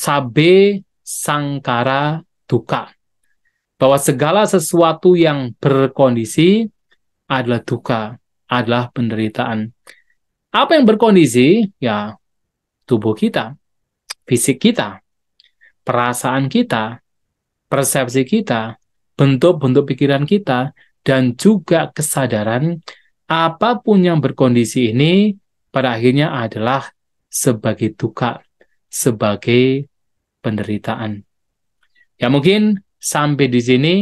sabe sangkara duka. Bahwa segala sesuatu yang berkondisi adalah duka, adalah penderitaan. Apa yang berkondisi? Ya, tubuh kita, fisik kita, perasaan kita, persepsi kita, bentuk-bentuk pikiran kita, dan juga kesadaran apapun yang berkondisi ini pada akhirnya adalah sebagai duka, sebagai penderitaan. Ya mungkin sampai di sini,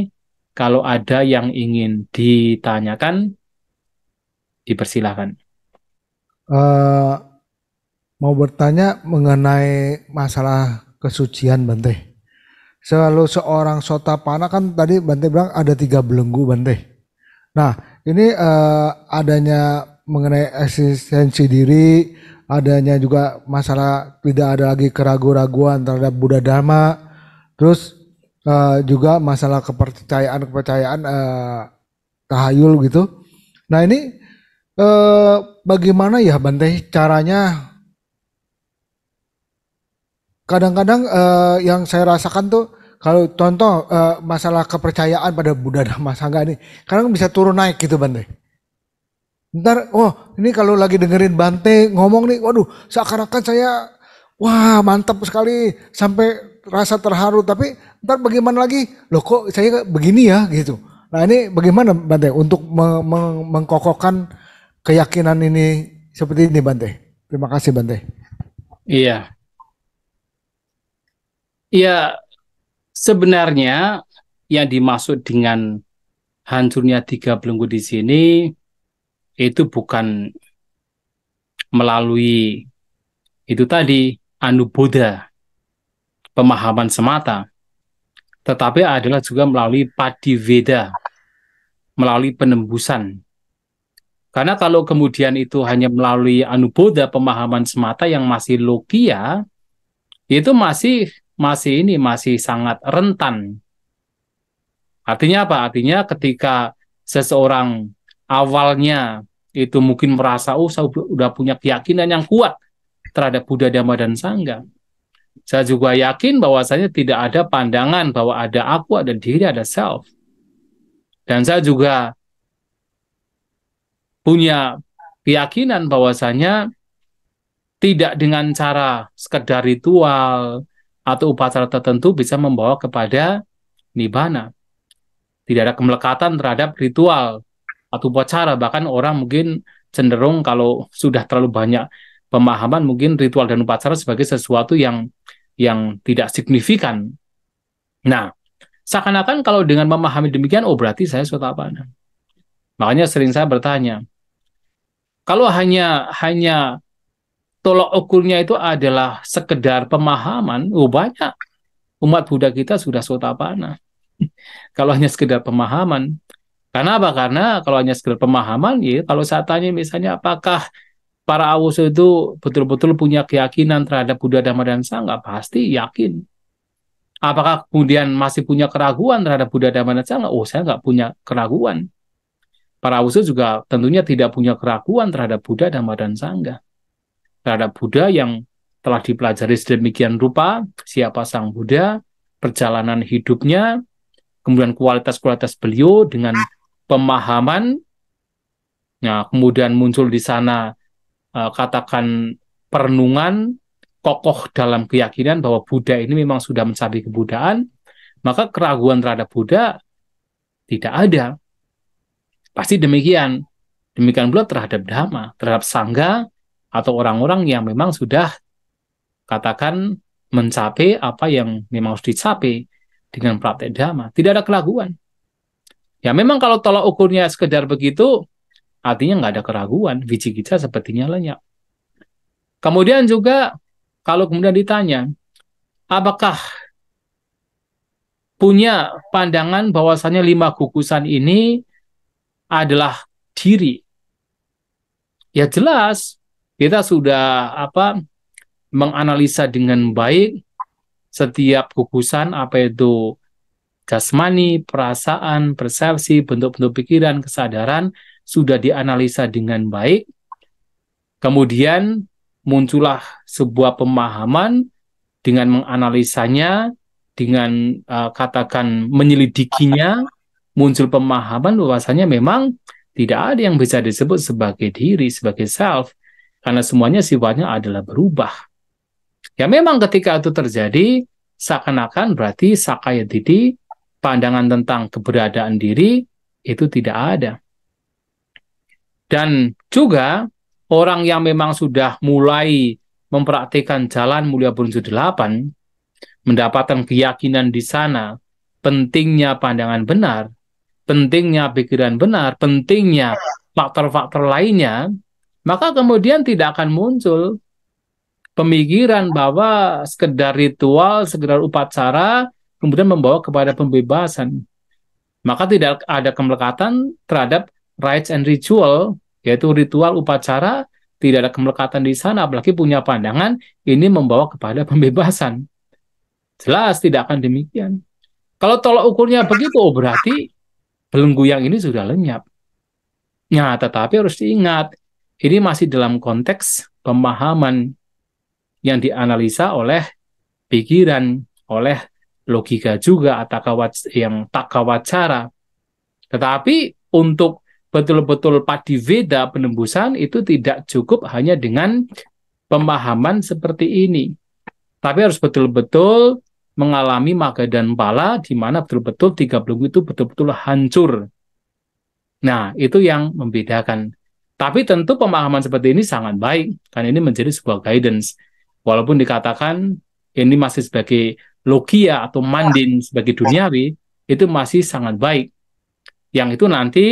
kalau ada yang ingin ditanyakan, dipersilahkan. Eh, mau bertanya mengenai masalah kesucian Bante. Selalu seorang sotapana kan tadi Bante bilang ada 3 belenggu Bante. Nah ini adanya mengenai eksistensi diri, adanya juga masalah tidak ada lagi keraguan-raguan terhadap Buddha Dharma, terus juga masalah kepercayaan tahayul gitu. Nah ini bagaimana ya Bante caranya? Kadang-kadang yang saya rasakan tuh kalau contoh masalah kepercayaan pada Buddha Dhamma Sangha ini kadang bisa turun naik gitu Bante. Ntar, oh ini kalau lagi dengerin Bante ngomong nih, waduh seakan-akan saya, wah mantap sekali sampai rasa terharu. Tapi ntar bagaimana lagi, loh kok saya begini ya gitu. Nah ini bagaimana Bante untuk mengkokohkan keyakinan ini seperti ini Bante. Terima kasih Bante. Iya, ya sebenarnya yang dimaksud dengan hancurnya 3 belenggu di sini itu bukan melalui itu tadi anuboda, pemahaman semata, tetapi adalah juga melalui padiveda, melalui penembusan. Karena kalau kemudian itu hanya melalui anuboda, pemahaman semata yang masih logia, itu masih sangat rentan. Artinya apa? Artinya ketika seseorang awalnya itu mungkin merasa, oh saya udah punya keyakinan yang kuat terhadap Buddha, Dhamma, dan Sangha. Saya juga yakin bahwasanya tidak ada pandangan bahwa ada aku, ada diri, ada self. Dan saya juga punya keyakinan bahwasanya tidak dengan cara sekedar ritual atau upacara tertentu bisa membawa kepada nibbana. Tidak ada kemelekatan terhadap ritual atau upacara. Bahkan orang mungkin cenderung kalau sudah terlalu banyak pemahaman, mungkin ritual dan upacara sebagai sesuatu yang tidak signifikan. Nah, seakan-akan kalau dengan memahami demikian, oh berarti saya sotapanna. Makanya sering saya bertanya, kalau hanya tolok ukurnya itu adalah sekedar pemahaman, oh banyak umat Buddha kita sudah sotapanna. Kalau hanya sekedar pemahaman, karena apa? Karena kalau hanya sekedar pemahaman, ya kalau saya tanya misalnya apakah para awuso itu betul-betul punya keyakinan terhadap Buddha, Dhamma, dan Sangha, pasti yakin. Apakah kemudian masih punya keraguan terhadap Buddha, Dhamma, dan Sangha? Oh, saya nggak punya keraguan. Para awuso juga tentunya tidak punya keraguan terhadap Buddha, Dhamma, dan Sangha. Terhadap Buddha yang telah dipelajari sedemikian rupa, siapa sang Buddha, perjalanan hidupnya, kemudian kualitas-kualitas beliau dengan pemahaman. Nah, kemudian muncul di sana katakan perenungan kokoh dalam keyakinan bahwa Buddha ini memang sudah mencapai kebudaan, maka keraguan terhadap Buddha tidak ada. Pasti demikian. Demikian pula terhadap Dhamma, terhadap Sangha, atau orang-orang yang memang sudah katakan mencapai apa yang memang harus dicapai dengan praktek Dhamma. Tidak ada keraguan. Ya memang kalau tolak ukurnya sekedar begitu, artinya nggak ada keraguan. Vicikicca sepertinya lenyap. Kemudian juga kalau kemudian ditanya, apakah punya pandangan bahwasannya 5 gugusan ini adalah diri? Ya jelas, kita sudah menganalisa dengan baik setiap gugusan, apa itu jasmani, perasaan, persepsi, bentuk-bentuk pikiran, kesadaran, sudah dianalisa dengan baik. Kemudian muncullah sebuah pemahaman dengan menganalisanya, dengan katakan menyelidikinya, muncul pemahaman bahwasanya memang tidak ada yang bisa disebut sebagai diri, sebagai self, karena semuanya sifatnya adalah berubah. Ya memang ketika itu terjadi, seakan-akan berarti sakaya didi, pandangan tentang keberadaan diri, itu tidak ada. Dan juga orang yang memang sudah mulai mempraktikkan jalan mulia berunsur 8, mendapatkan keyakinan di sana, pentingnya pandangan benar, pentingnya pikiran benar, pentingnya faktor-faktor lainnya, maka kemudian tidak akan muncul pemikiran bahwa sekedar ritual, sekedar upacara, kemudian membawa kepada pembebasan. Maka tidak ada kemelekatan terhadap rites and ritual, yaitu ritual upacara, tidak ada kemelekatan di sana, apalagi punya pandangan ini membawa kepada pembebasan. Jelas tidak akan demikian. Kalau tolak ukurnya begitu, berarti belenggu yang ini sudah lenyap. Nah, tetapi harus diingat, ini masih dalam konteks pemahaman yang dianalisa oleh pikiran, oleh logika juga, atau yang tak kawacara. Tetapi untuk betul-betul padiveda penembusan itu tidak cukup hanya dengan pemahaman seperti ini. Tapi harus betul-betul mengalami maga dan pala, di mana betul-betul 3 belenggu itu betul-betul hancur. Nah, itu yang membedakan. Tapi tentu pemahaman seperti ini sangat baik, karena ini menjadi sebuah guidance. Walaupun dikatakan ini masih sebagai logia atau mandin, sebagai duniawi, itu masih sangat baik. Yang itu nanti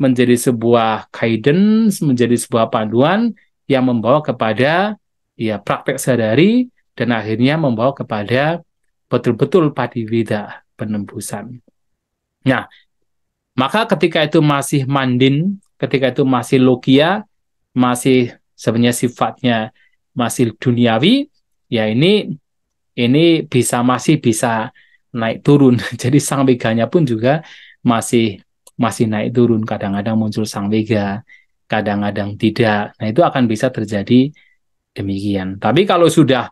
menjadi sebuah guidance, menjadi sebuah panduan yang membawa kepada ya praktek sadari, dan akhirnya membawa kepada betul-betul padiveda penembusan. Nah, maka ketika itu masih mandin, ketika itu masih logia, masih sebenarnya sifatnya masih duniawi, ya ini masih bisa naik turun. Jadi sang weganya pun juga masih naik turun. Kadang-kadang muncul sang wega, kadang-kadang tidak. Nah, itu akan bisa terjadi demikian. Tapi kalau sudah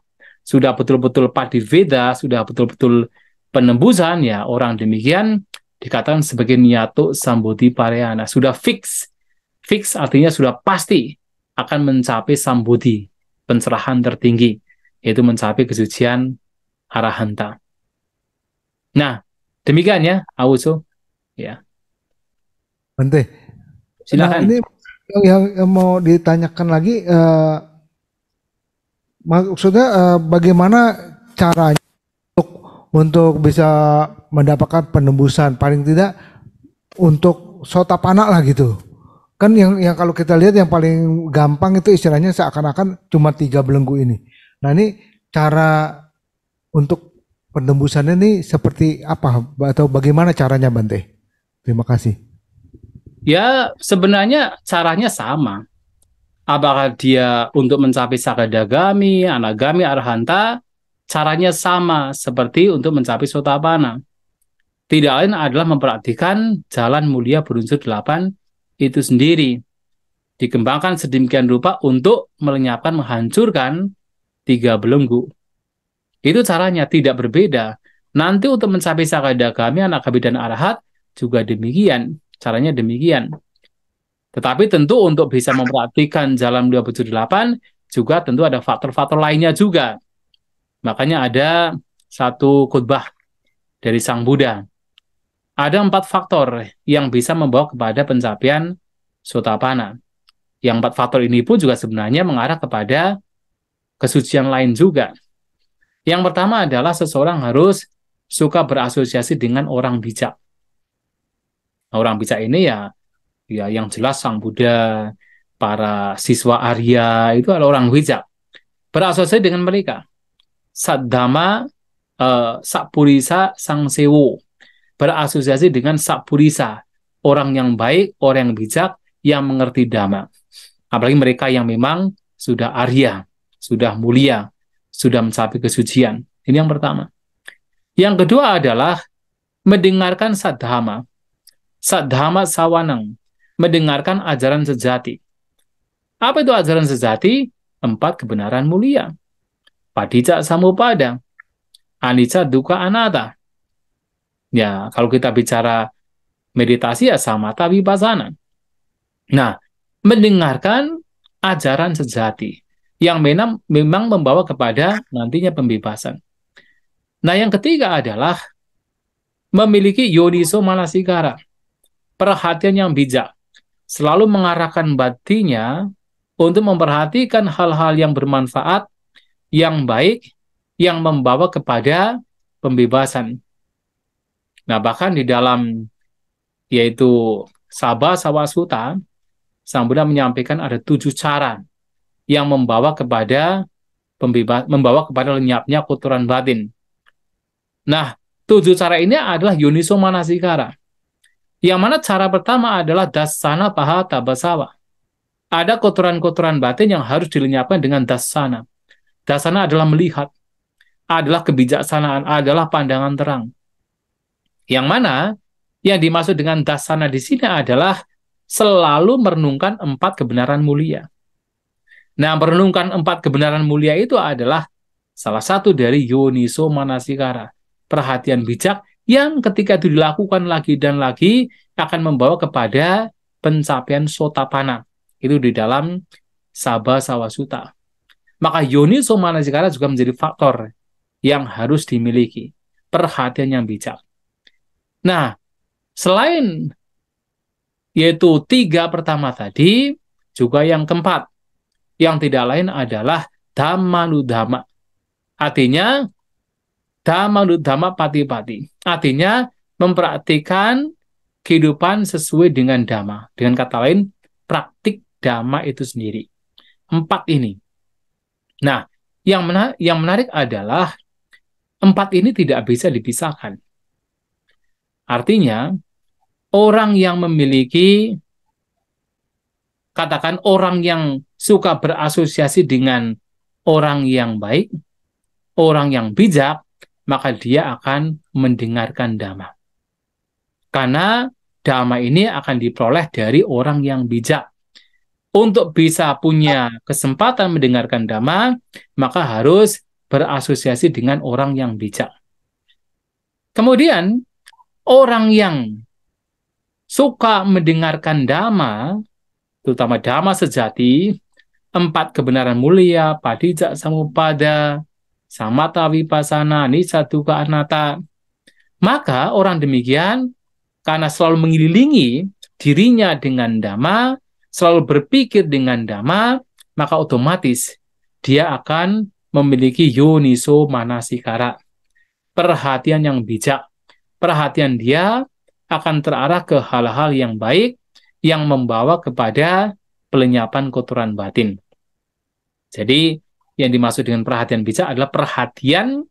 betul-betul padiveda, sudah betul-betul penembusan, ya orang demikian dikatakan sebagai niyato sambodhi parayana. Sudah fix artinya sudah pasti akan mencapai sambodhi, pencerahan tertinggi, yaitu mencapai kesucian arahanta. Nah, demikian ya, Awuso. Ya. Bante. Nah, Silakan. ini yang mau ditanyakan lagi, maksudnya bagaimana caranya untuk bisa mendapatkan penembusan, paling tidak untuk sotapana lah gitu. Kan yang kalau kita lihat yang paling gampang itu istilahnya seakan-akan cuma 3 belenggu ini. Nah, ini cara untuk penembusannya ini seperti apa atau bagaimana caranya, Bante? Terima kasih. Ya, sebenarnya caranya sama. Apakah dia untuk mencapai sakadagami, anagami, arhanta, caranya sama seperti untuk mencapai sotapanna. Tidak lain adalah memperhatikan jalan mulia berunsur 8 itu sendiri. Dikembangkan sedemikian rupa untuk melenyapkan, menghancurkan 3 belenggu. Itu caranya, tidak berbeda. Nanti untuk mencapai sakadagami, anagami, dan arahat juga demikian. Caranya demikian. Tetapi tentu untuk bisa memperhatikan jalan mulia berunsur 8 juga tentu ada faktor-faktor lainnya juga. Makanya ada satu khutbah dari Sang Buddha. Ada 4 faktor yang bisa membawa kepada pencapaian sotapanna. Yang 4 faktor ini pun juga sebenarnya mengarah kepada kesucian lain juga. Yang pertama adalah seseorang harus suka berasosiasi dengan orang bijak. Orang bijak ini ya yang jelas Sang Buddha, para siswa Arya itu adalah orang bijak. Berasosiasi dengan mereka. Saddhamma, Sakpurisa, Sangsewo. Berasosiasi dengan Sakpurisa, orang yang baik, orang yang bijak, yang mengerti Dhamma. Apalagi mereka yang memang sudah Arya, sudah mulia, sudah mencapai kesucian. Ini yang pertama. Yang kedua adalah mendengarkan Saddhamma. Saddhamma sawanang, mendengarkan ajaran sejati. Apa itu ajaran sejati? 4 kebenaran mulia. Padicca Samuppada, Anicca Dukkha Anatta. Ya, kalau kita bicara meditasi ya samatha vipassana. Nah, mendengarkan ajaran sejati yang memang membawa kepada nantinya pembebasan. Nah, yang ketiga adalah memiliki yoniso manasikara, perhatian yang bijak, selalu mengarahkan batinnya untuk memperhatikan hal-hal yang bermanfaat, yang baik, yang membawa kepada pembebasan. Nah, bahkan di dalam yaitu Sabha Sawasutta, Sang Buddha menyampaikan ada 7 cara yang membawa kepada membawa kepada lenyapnya kotoran batin. Nah, 7 cara ini adalah yoniso manasikara. Yang mana cara pertama adalah dasana paha tabasawa. Ada kotoran-kotoran batin yang harus dilenyapkan dengan dasana. Dasana adalah melihat, adalah kebijaksanaan, adalah pandangan terang. Yang mana yang dimaksud dengan dasana di sini adalah selalu merenungkan 4 kebenaran mulia. Nah, merenungkan 4 kebenaran mulia itu adalah salah satu dari yoniso manasikara, perhatian bijak yang ketika itu dilakukan lagi dan lagi akan membawa kepada pencapaian sotapanna. Itu di dalam Sabha Sawasutta. Maka yoniso manasikara juga menjadi faktor yang harus dimiliki, perhatian yang bijak. Nah, selain yaitu 3 pertama tadi, juga yang keempat, yang tidak lain adalah dhammanudhamma. Artinya, dhammanudhamma pati-pati. Artinya, mempraktikkan kehidupan sesuai dengan dhamma. Dengan kata lain, praktik dhamma itu sendiri. 4 ini. Nah, yang menarik adalah 4 ini tidak bisa dipisahkan. Artinya, orang yang memiliki, katakan orang yang suka berasosiasi dengan orang yang baik, orang yang bijak, maka dia akan mendengarkan dhamma. Karena dhamma ini akan diperoleh dari orang yang bijak. Untuk bisa punya kesempatan mendengarkan dhamma, maka harus berasosiasi dengan orang yang bijak. Kemudian, orang yang suka mendengarkan dhamma, terutama dhamma sejati, 4 kebenaran mulia, padicca samuppada, samatha vipassana, anicca dukkha anatta, maka orang demikian karena selalu mengelilingi dirinya dengan dhamma, selalu berpikir dengan dhamma, maka otomatis dia akan memiliki yoniso manasikara, perhatian yang bijak. Perhatian dia akan terarah ke hal-hal yang baik yang membawa kepada pelenyapan kotoran batin. Jadi, yang dimaksud dengan perhatian bijak adalah perhatian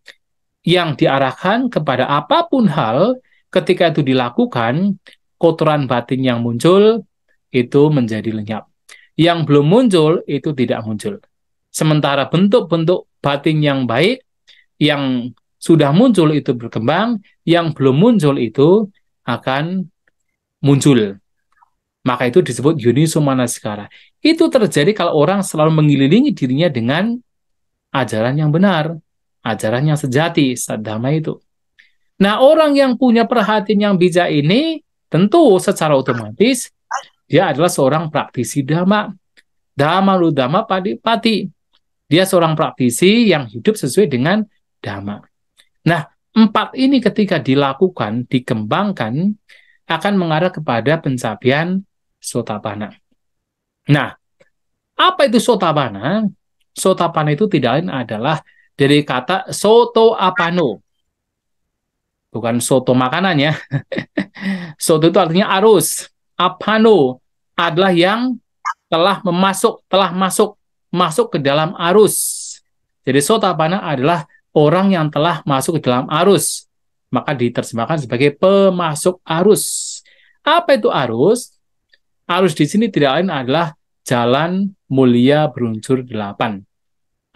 yang diarahkan kepada apapun hal ketika itu dilakukan, kotoran batin yang muncul itu menjadi lenyap. Yang belum muncul itu tidak muncul. Sementara bentuk-bentuk batin yang baik yang sudah muncul itu berkembang, yang belum muncul itu akan muncul. Maka itu disebut yoniso manasikara. Itu terjadi kalau orang selalu mengelilingi dirinya dengan ajaran yang benar, ajaran yang sejati, saddhamma itu. Nah, orang yang punya perhatian yang bijak ini tentu secara otomatis dia adalah seorang praktisi dhamma. Dhammanudhamma pati-pati. Dia seorang praktisi yang hidup sesuai dengan dhamma. Nah, 4 ini ketika dilakukan, dikembangkan, akan mengarah kepada pencapaian sotapanna. Nah, apa itu sotapanna? Sotapanna itu tidak lain adalah dari kata soto apano. Bukan soto makanan ya. Soto itu artinya arus. Apano adalah yang telah masuk ke dalam arus. Jadi sotapanna adalah orang yang telah masuk ke dalam arus. Maka diterjemahkan sebagai pemasuk arus. Apa itu arus? Arus di sini tidak lain adalah jalan mulia berunsur 8.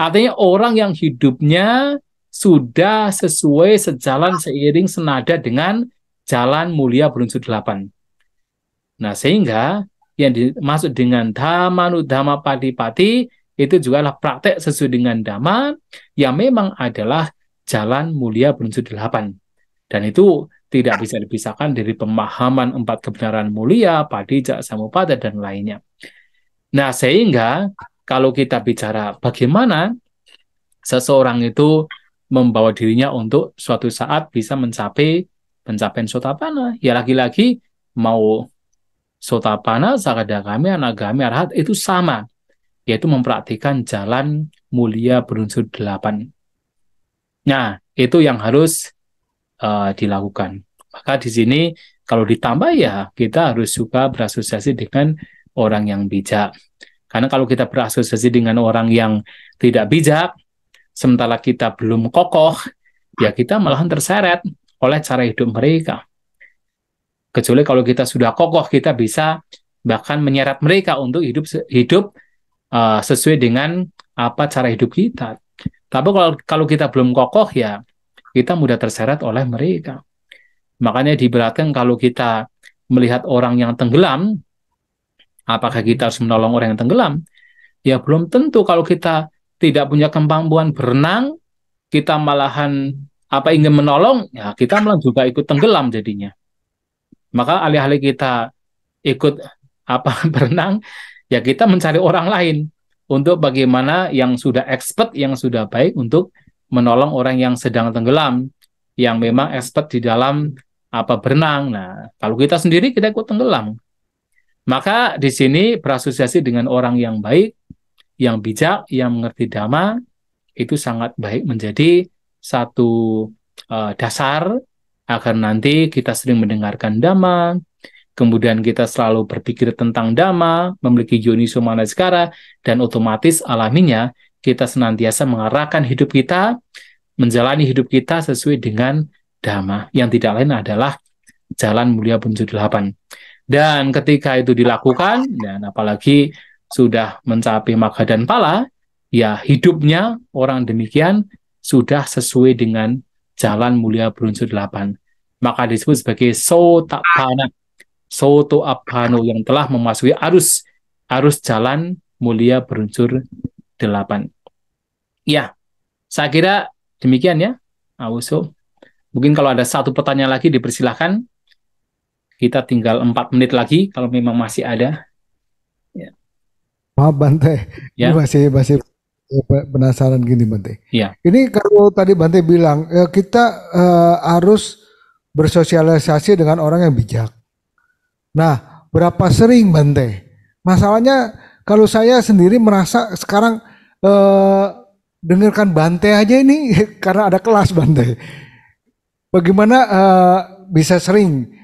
Artinya orang yang hidupnya sudah sesuai sejalan seiring senada dengan jalan mulia berunsur 8. Nah, sehingga yang dimaksud dengan dhammanudhamma pati-pati itu juga adalah praktek sesuai dengan Dhamma yang memang adalah jalan mulia berunsur 8. Dan itu tidak bisa dipisahkan dari pemahaman 4 kebenaran mulia, padija, samupada, dan lainnya. Nah, sehingga kalau kita bicara bagaimana seseorang itu membawa dirinya untuk suatu saat bisa mencapai pencapaian Sotapanna, ya lagi-lagi mau Sotapanna, Sakadagami, Anagami, Arhat itu sama, yaitu mempraktikkan jalan mulia berunsur 8. Nah, itu yang harus dilakukan. Maka di sini kalau ditambah ya kita harus juga berasosiasi dengan orang yang bijak. Karena kalau kita berasosiasi dengan orang yang tidak bijak, sementara kita belum kokoh, ya kita malahan terseret oleh cara hidup mereka. Kecuali kalau kita sudah kokoh, kita bisa bahkan menyeret mereka untuk hidup sesuai dengan apa cara hidup kita. Tapi kalau kita belum kokoh, ya kita mudah terseret oleh mereka. Makanya diberatkan kalau kita melihat orang yang tenggelam, apakah kita harus menolong orang yang tenggelam? Ya belum tentu. Kalau kita tidak punya kemampuan berenang, kita malahan ingin menolong, ya kita malah juga ikut tenggelam jadinya. Maka alih-alih kita ikut berenang, ya kita mencari orang lain untuk bagaimana yang sudah expert, yang sudah baik untuk menolong orang yang sedang tenggelam, yang memang expert di dalam berenang. Nah, kalau kita sendiri kita ikut tenggelam. Maka di sini berasosiasi dengan orang yang baik, yang bijak, yang mengerti Dhamma, itu sangat baik menjadi satu dasar agar nanti kita sering mendengarkan Dhamma, kemudian kita selalu berpikir tentang Dhamma, memiliki yoniso manasikara, dan otomatis alaminya kita senantiasa mengarahkan hidup kita, menjalani hidup kita sesuai dengan Dhamma, yang tidak lain adalah jalan mulia berunsur 8. Dan ketika itu dilakukan, dan apalagi sudah mencapai magga dan pala, ya hidupnya orang demikian sudah sesuai dengan jalan mulia berunsur 8. Maka disebut sebagai Sotapanna, Soto Abhano, yang telah memasuki arus jalan mulia berunsur 8. Ya, saya kira demikian ya, Awuso. Mungkin kalau ada satu pertanyaan lagi dipersilahkan. Kita tinggal 4 menit lagi kalau memang masih ada. Ya. Maaf Bante, ya. Ini masih penasaran gini Bante. Ya. Ini kalau tadi Bante bilang kita harus bersosialisasi dengan orang yang bijak. Nah, berapa sering Bante? Masalahnya kalau saya sendiri merasa sekarang dengarkan Bante aja ini karena ada kelas Bante. Bagaimana bisa sering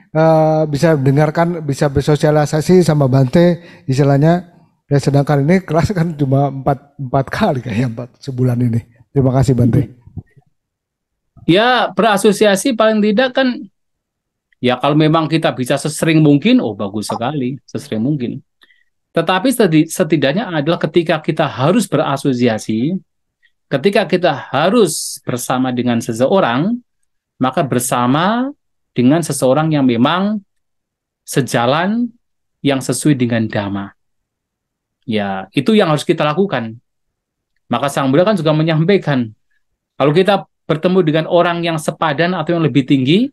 bisa dengarkan, bisa bersosialisasi sama Bante istilahnya. Ya, sedangkan ini kelas kan cuma 4 kali kayaknya 4 sebulan ini. Terima kasih Bante. Ya, berasosiasi paling tidak kan, ya kalau memang kita bisa sesering mungkin, bagus sekali, sesering mungkin. Tetapi setidaknya adalah ketika kita harus berasosiasi, ketika kita harus bersama dengan seseorang, maka bersama dengan seseorang yang memang sejalan, yang sesuai dengan Dhamma. Ya, itu yang harus kita lakukan. Maka Sang Buddha kan juga menyampaikan, kalau kita bertemu dengan orang yang sepadan atau yang lebih tinggi,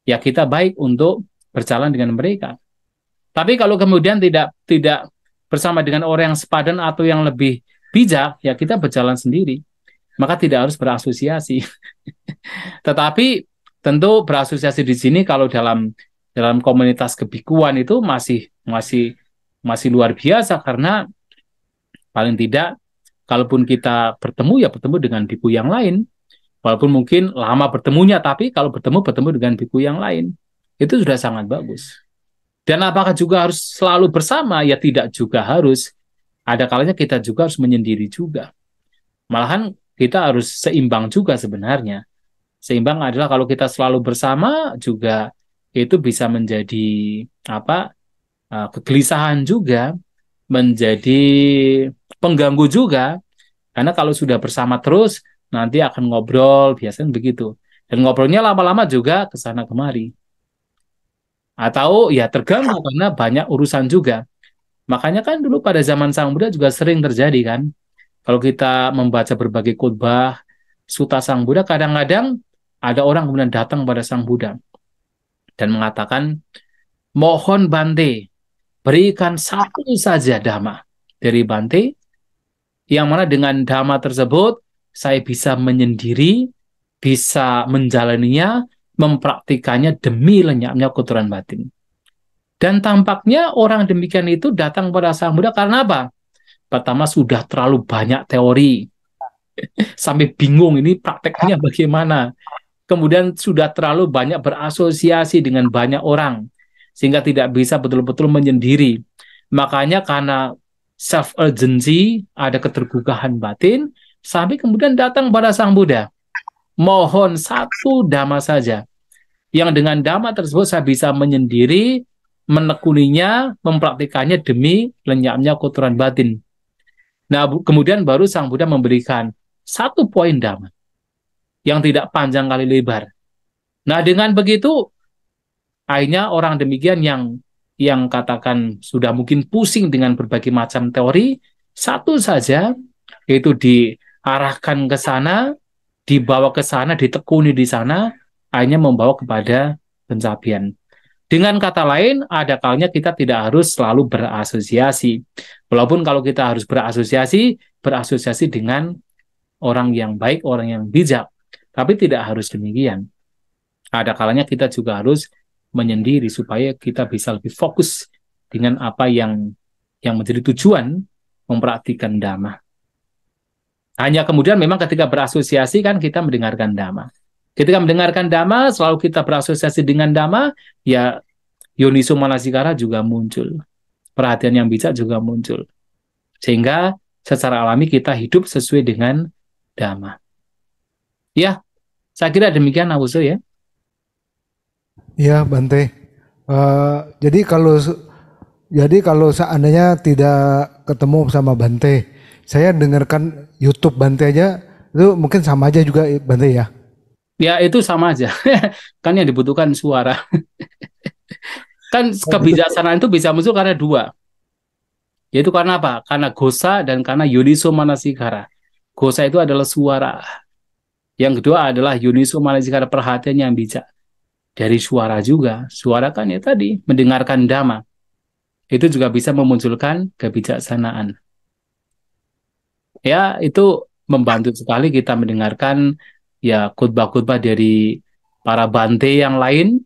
ya kita baik untuk berjalan dengan mereka. Tapi kalau kemudian tidak bersama dengan orang yang sepadan atau yang lebih bijak, ya kita berjalan sendiri. Maka tidak harus berasosiasi. Tetapi tentu berasosiasi di sini kalau dalam komunitas kebikuan itu masih luar biasa, karena paling tidak kalaupun kita bertemu ya bertemu dengan biku yang lain, walaupun mungkin lama bertemunya, tapi kalau bertemu dengan biku yang lain itu sudah sangat bagus. Dan apakah juga harus selalu bersama? Ya tidak juga harus. Ada kalanya kita juga harus menyendiri juga. Malahan kita harus seimbang juga sebenarnya. Seimbang adalah kalau kita selalu bersama juga itu bisa menjadi kegelisahan juga, menjadi pengganggu juga. Karena kalau sudah bersama terus nanti akan ngobrol, biasanya begitu. Dan ngobrolnya lama-lama juga ke sana kemari. Atau ya terganggu karena banyak urusan juga. Makanya kan dulu pada zaman Sang Buddha juga sering terjadi kan. Kalau kita membaca berbagai khotbah Suta Sang Buddha, kadang-kadang ada orang kemudian datang pada Sang Buddha dan mengatakan, mohon Bante, berikan satu saja dhamma dari Bante, yang mana dengan dhamma tersebut saya bisa menyendiri, bisa menjalaninya, mempraktikannya demi lenyapnya kotoran batin. Dan tampaknya orang demikian itu datang pada Sang Buddha karena apa? Pertama, sudah terlalu banyak teori, sampai bingung ini prakteknya bagaimana. Kemudian sudah terlalu banyak berasosiasi dengan banyak orang, sehingga tidak bisa betul-betul menyendiri. Makanya karena self-urgency, ada ketergugahan batin, sampai kemudian datang pada Sang Buddha. Mohon satu dhamma saja, yang dengan dhamma tersebut saya bisa menyendiri, menekuninya, mempraktikannya demi lenyapnya kotoran batin. Nah, kemudian baru Sang Buddha memberikan satu poin dhamma yang tidak panjang kali lebar. Nah, dengan begitu, akhirnya orang demikian yang katakan sudah mungkin pusing dengan berbagai macam teori, satu saja, yaitu diarahkan ke sana, dibawa ke sana, ditekuni di sana, akhirnya membawa kepada pencapaian. Dengan kata lain, ada kalanya kita tidak harus selalu berasosiasi. Walaupun kalau kita harus berasosiasi dengan orang yang baik, orang yang bijak. Tapi tidak harus demikian. Ada kalanya kita juga harus menyendiri supaya kita bisa lebih fokus dengan apa yang menjadi tujuan mempraktikkan dhamma. Hanya kemudian memang ketika berasosiasi kan kita mendengarkan dhamma. Ketika mendengarkan dhamma, selalu kita berasosiasi dengan dhamma, ya yoniso manasikara juga muncul. Perhatian yang bijak juga muncul. Sehingga secara alami kita hidup sesuai dengan dhamma. Ya, saya kira demikian Abuso ya. Iya, Bante. Jadi kalau seandainya tidak ketemu sama Bante, saya dengarkan YouTube Bante aja, itu mungkin sama aja juga Bante ya. Ya itu sama aja. Kan yang dibutuhkan suara. Kan Oh, gitu. kebijaksanaan itu bisa muncul karena dua. Yaitu karena apa? Karena gosa dan karena yoniso manasikara. Gosa itu adalah suara. Yang kedua adalah yoniso manasikara, perhatian yang bijak. Dari suara juga. Suara kan ya tadi, mendengarkan dhamma. Itu juga bisa memunculkan kebijaksanaan. Ya, itu membantu sekali kita mendengarkan ya khotbah-khotbah dari para bante yang lain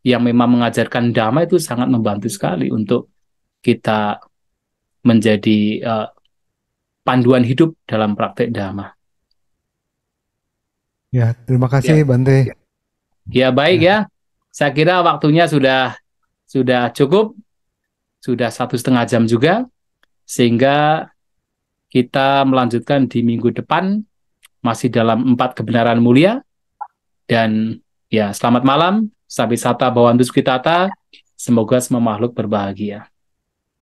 yang memang mengajarkan dhamma, itu sangat membantu sekali untuk kita menjadi panduan hidup dalam praktek dhamma. Ya, terima Ya, kasih Bante. ya baik Ya, ya. Saya kira waktunya sudah cukup, sudah 1,5 jam juga, sehingga kita melanjutkan di minggu depan masih dalam 4 kebenaran mulia. Dan ya, selamat malam, Sabisata Bhawantu Sukhitata, semoga semua makhluk berbahagia.